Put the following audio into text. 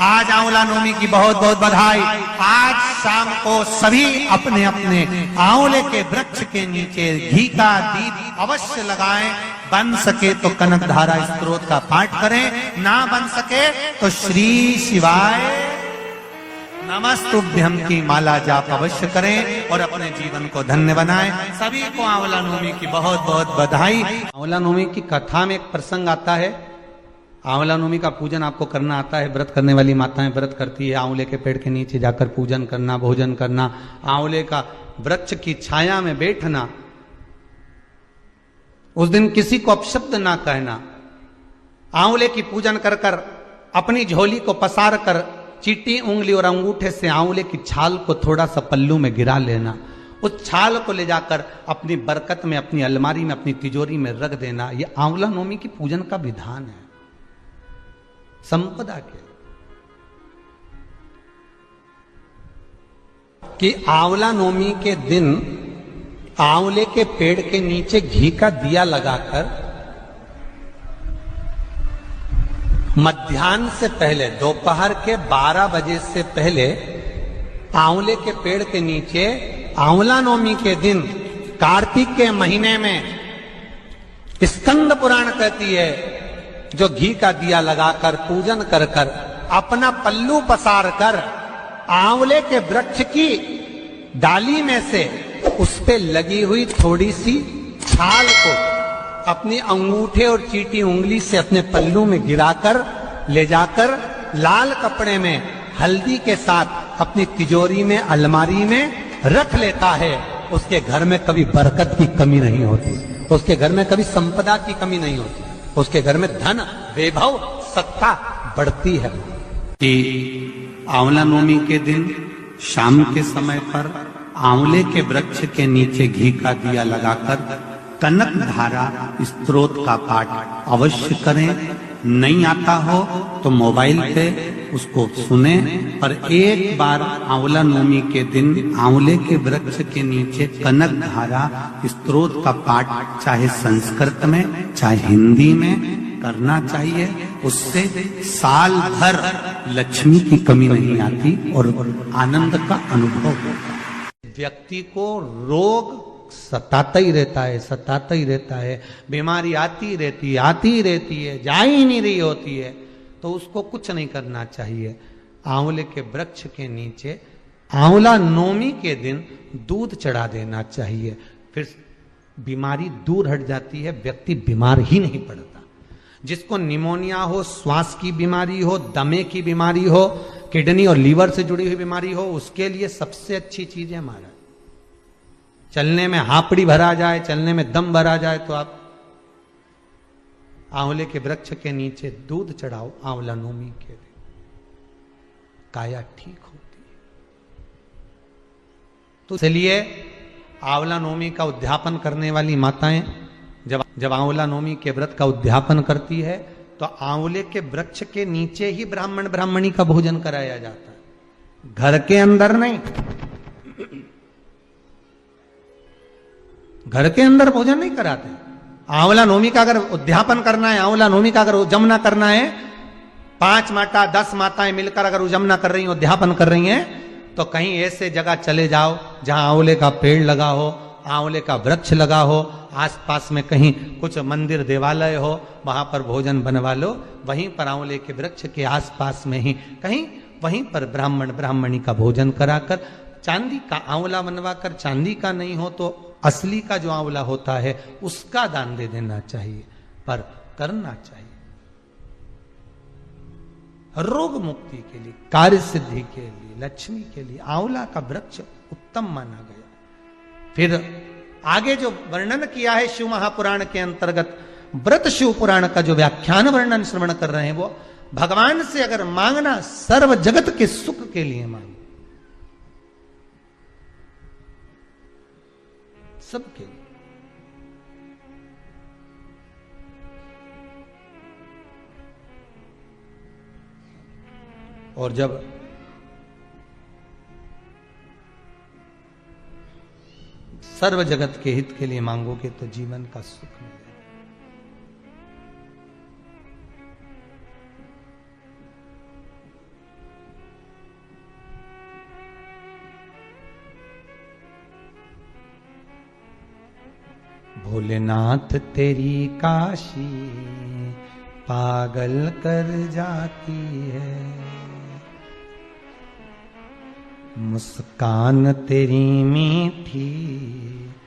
आज आंवला नवमी की बहुत बहुत बधाई। आज शाम को सभी अपने अपने आंवले के वृक्ष के नीचे घी का दीप अवश्य लगाएं। बन सके तो कनक धारा स्तोत्र का पाठ करें, ना बन सके तो श्री शिवाय नमस्तुभ्यम की माला जाप अवश्य करें और अपने जीवन को धन्य बनाएं। सभी को आंवला नवमी की बहुत बहुत बधाई। आंवला नवमी की कथा में एक प्रसंग आता है। आंवला नवमी का पूजन आपको करना आता है। व्रत करने वाली माताएं व्रत करती है, आंवले के पेड़ के नीचे जाकर पूजन करना, भोजन करना, आंवले का वृक्ष की छाया में बैठना, उस दिन किसी को अपशब्द ना कहना, आंवले की पूजन कर कर अपनी झोली को पसार कर चीटी उंगली और अंगूठे से आंवले की छाल को थोड़ा सा पल्लू में गिरा लेना, उस छाल को ले जाकर अपनी बरकत में, अपनी अलमारी में, अपनी तिजोरी में रख देना। यह आंवला नवमी की पूजन का विधान है। संपदा के कि आंवला नवमी के दिन आंवले के पेड़ के नीचे घी का दिया लगाकर मध्याह्न से पहले, दोपहर के 12 बजे से पहले आंवले के पेड़ के नीचे आंवला नवमी के दिन कार्तिक के महीने में स्कंद पुराण कहती है, जो घी का दिया लगाकर पूजन कर कर अपना पल्लू पसार कर आंवले के वृक्ष की डाली में से उस पे लगी हुई थोड़ी सी छाल को अपनी अंगूठे और चीटी उंगली से अपने पल्लू में गिराकर ले जाकर लाल कपड़े में हल्दी के साथ अपनी तिजोरी में, अलमारी में रख लेता है। उसके घर में कभी बरकत की कमी नहीं होती, उसके घर में कभी संपदा की कमी नहीं होती, उसके घर में धन, वैभव, सत्ता बढ़ती है। कि आंवला नवमी के दिन शाम के समय पर आंवले के वृक्ष के नीचे घी का दिया लगाकर कनक धारा स्तोत्र का पाठ अवश्य करें। नहीं आता हो तो मोबाइल पे उसको सुने, पर एक बार आंवला नवमी के दिन आंवले के वृक्ष के नीचे कनक धारा स्तोत्र का पाठ चाहे संस्कृत में चाहे हिंदी में करना चाहिए। उससे साल भर लक्ष्मी की कमी नहीं आती और आनंद का अनुभव होता है। व्यक्ति को रोग सताता ही रहता है, सताता ही रहता है, बीमारी आती रहती है, जा ही नहीं रही होती है, तो उसको कुछ नहीं करना चाहिए। आंवले के वृक्ष के नीचे आंवला नवमी के दिन दूध चढ़ा देना चाहिए, फिर बीमारी दूर हट जाती है, व्यक्ति बीमार ही नहीं पड़ता। जिसको निमोनिया हो, श्वास की बीमारी हो, दमे की बीमारी हो, किडनी और लीवर से जुड़ी हुई बीमारी हो, उसके लिए सबसे अच्छी चीज है हमारा चलने में हापड़ी भरा जाए, चलने में दम भरा जाए, तो आप आंवले के वृक्ष के नीचे दूध चढ़ाओ आंवला नवमी के दिन, काया ठीक होती है। तो इसलिए आंवला नवमी का उद्यापन करने वाली माताएं जब आंवला नवमी के व्रत का उद्यापन करती है तो आंवले के वृक्ष के नीचे ही ब्राह्मण ब्राह्मणी का भोजन कराया जाता है, घर के अंदर नहीं। घर के अंदर भोजन नहीं कराते। आंवला नवमी का अगर उद्यापन करना है, आंवला नवमी का अगर उजमना करना है, 5 माता 10 माताएं मिलकर अगर उजमना कर रही हैं, उद्यापन कर रही हैं, तो कहीं ऐसे जगह चले जाओ जहां आंवले का पेड़ लगा हो, आंवले का वृक्ष लगा हो, आसपास में कहीं कुछ मंदिर देवालय हो, वहां पर भोजन बनवा लो। वहीं पर आंवले के वृक्ष के आसपास में ही कहीं वहीं पर ब्राह्मण ब्राह्मणी का भोजन कराकर, चांदी का आंवला बनवाकर, चांदी का नहीं हो तो असली का जो आंवला होता है उसका दान दे देना चाहिए, पर करना चाहिए रोग मुक्ति के लिए, कार्य सिद्धि के लिए, लक्ष्मी के लिए आंवला का वृक्ष उत्तम माना गया। फिर आगे जो वर्णन किया है शिव महापुराण के अंतर्गत, व्रत शिव पुराण का जो व्याख्यान वर्णन श्रवण कर रहे हैं, वो भगवान से अगर मांगना सर्व जगत के सुख के लिए मांगे, सबके लिए। और जब सर्व जगत के हित के लिए मांगोगे तो जीवन का सुख मिलेगा। भोलेनाथ तेरी काशी पागल कर जाती है, मुस्कान तेरी मीठी